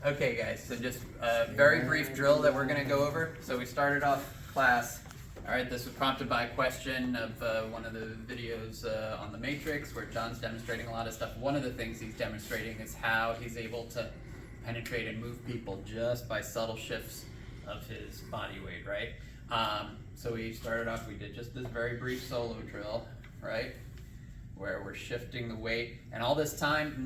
Okay guys, so just a very brief drill that we're gonna go over. So we started off class, all right, this was prompted by a question of one of the videos on the matrix where John's demonstrating a lot of stuff. One of the things he's demonstrating is how he's able to penetrate and move people just by subtle shifts of his body weight, right? So we started off, we did just this very brief solo drill, right? Where we're shifting the weight, and all this time,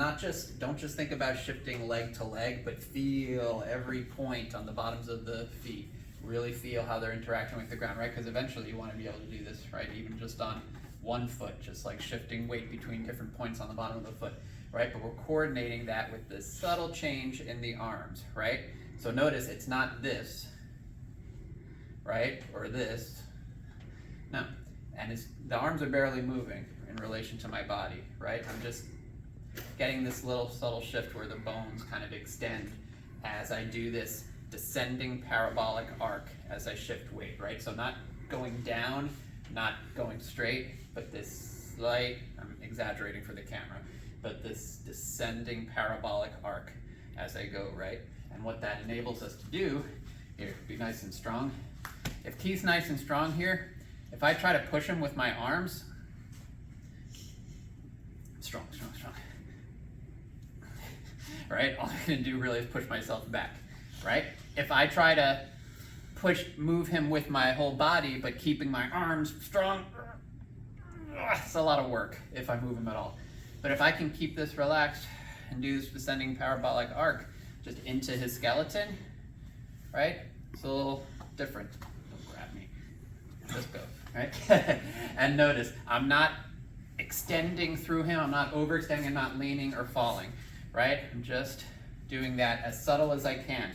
don't just think about shifting leg to leg, but feel every point on the bottoms of the feet. Really feel how they're interacting with the ground, right? Because eventually you want to be able to do this, right? Even just on one foot, just like shifting weight between different points on the bottom of the foot, right? But we're coordinating that with this subtle change in the arms, right? So notice it's not this, right? Or this, no. And the arms are barely moving in relation to my body, right? I'm just getting this little subtle shift where the bones kind of extend as I do this descending parabolic arc as I shift weight, right? So not going down, not going straight, but this slight, I'm exaggerating for the camera, but this descending parabolic arc as I go, right? And what that enables us to do, here, be nice and strong. If Keith's nice and strong here, if I try to push him with my arms, strong, right? All I'm gonna do really is push myself back, right? If I try to move him with my whole body, but keeping my arms strong, it's a lot of work if I move him at all. But if I can keep this relaxed and do this descending parabolic arc just into his skeleton, right? It's a little different. Don't grab me. Just go, right? And notice, I'm not extending through him, I'm not overextending, I'm not leaning or falling, right? I'm just doing that as subtle as I can.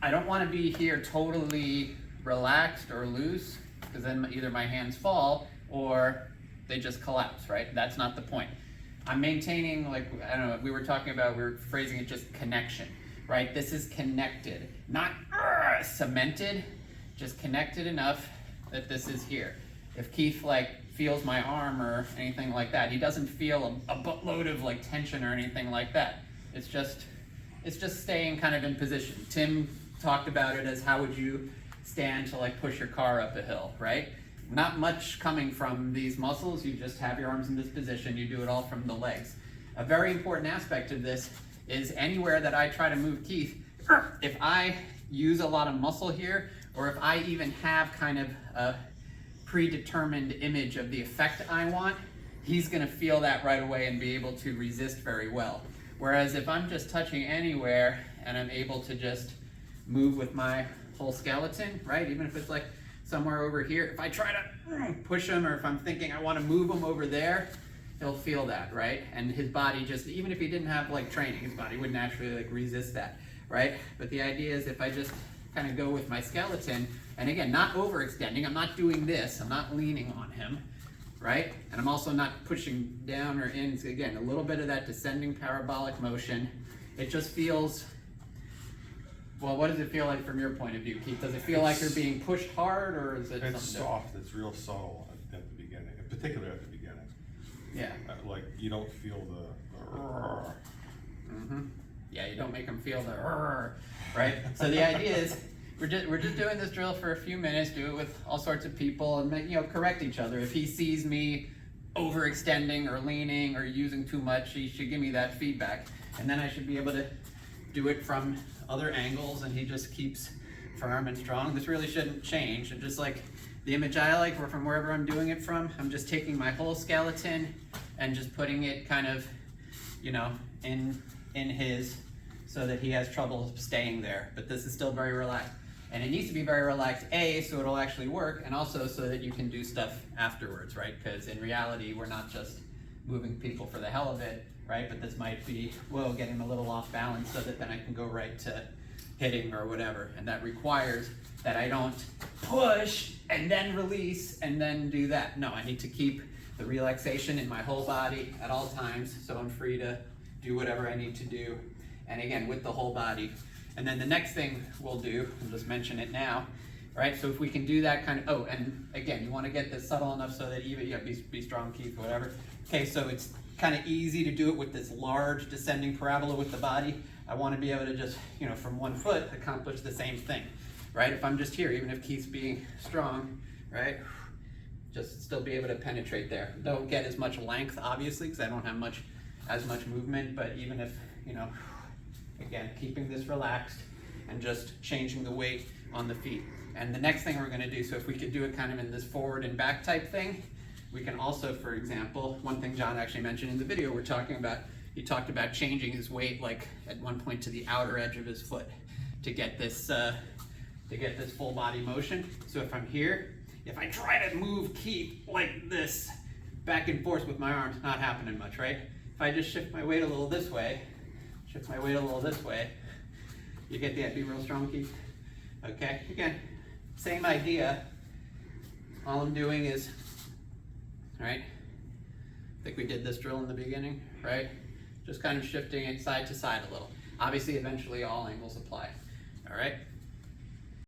I don't want to be here totally relaxed or loose, because then either my hands fall or they just collapse, right? That's not the point. I'm maintaining, like, I don't know, we were phrasing it just connection, right? This is connected, not cemented, just connected enough that this is here. If Keith feels my arm or anything like that, he doesn't feel a buttload of tension or anything like that. It's just staying kind of in position. Tim talked about it as how would you stand to push your car up a hill, right? Not much coming from these muscles. You just have your arms in this position. You do it all from the legs. A very important aspect of this is anywhere that I try to move Keith, if I use a lot of muscle here, or if I even have kind of a predetermined image of the effect I want, he's gonna feel that right away and be able to resist very well. Whereas if I'm just touching anywhere and I'm able to just move with my whole skeleton, right? Even if it's somewhere over here, if I try to push him, or if I'm thinking I wanna move him over there, he'll feel that, right? And his body just, even if he didn't have training, his body would naturally resist that, right? But the idea is if I just kind of go with my skeleton, and again, not overextending, I'm not doing this, I'm not leaning on him, right? And I'm also not pushing down or in. So again, a little bit of that descending parabolic motion. It just feels, well, what does it feel like from your point of view, Keith? Does it feel like you're being pushed hard, or is it something soft, different? it's real subtle at the beginning, in particular at the beginning. Yeah. You don't feel the Yeah, you don't make them feel the right? So the idea is we're just doing this drill for a few minutes, do it with all sorts of people, and correct each other. If he sees me overextending or leaning or using too much, he should give me that feedback. And then I should be able to do it from other angles, and he just keeps firm and strong. This really shouldn't change. And just the image I like, or from wherever I'm doing it from, I'm just taking my whole skeleton and just putting it kind of, in his, so that he has trouble staying there. But this is still very relaxed. And it needs to be very relaxed, so it'll actually work, and also so that you can do stuff afterwards, right? Because in reality, we're not just moving people for the hell of it, right? But this might be, getting a little off balance so that then I can go right to hitting or whatever. And that requires that I don't push and then release and then do that. No, I need to keep the relaxation in my whole body at all times, so I'm free to do whatever I need to do. And again, with the whole body. And then the next thing we'll do, I'll just mention it now, right? So if we can do that kind of, and again, you want to get this subtle enough so that even, be strong, Keith, whatever. Okay, so it's kind of easy to do it with this large descending parabola with the body. I want to be able to just, you know, from one foot accomplish the same thing, right? If I'm just here, even if Keith's being strong, right? Just still be able to penetrate there. Don't get as much length, obviously, because I don't have as much movement, but even if, you know, again, keeping this relaxed and just changing the weight on the feet. And the next thing we're gonna do, so if we could do it kind of in this forward and back type thing, we can also, for example, one thing John actually mentioned in the video we're talking about, he talked about changing his weight like at one point to the outer edge of his foot to get this full body motion. So if I'm here, if I try to move Keith like this, back and forth with my arms, not happening much, right? If I just shift my weight a little this way, you get the, be real strong, Keith. Okay, again, same idea. All I'm doing is, all right, I think we did this drill in the beginning, right? Just kind of shifting it side to side a little. Obviously, eventually all angles apply, all right?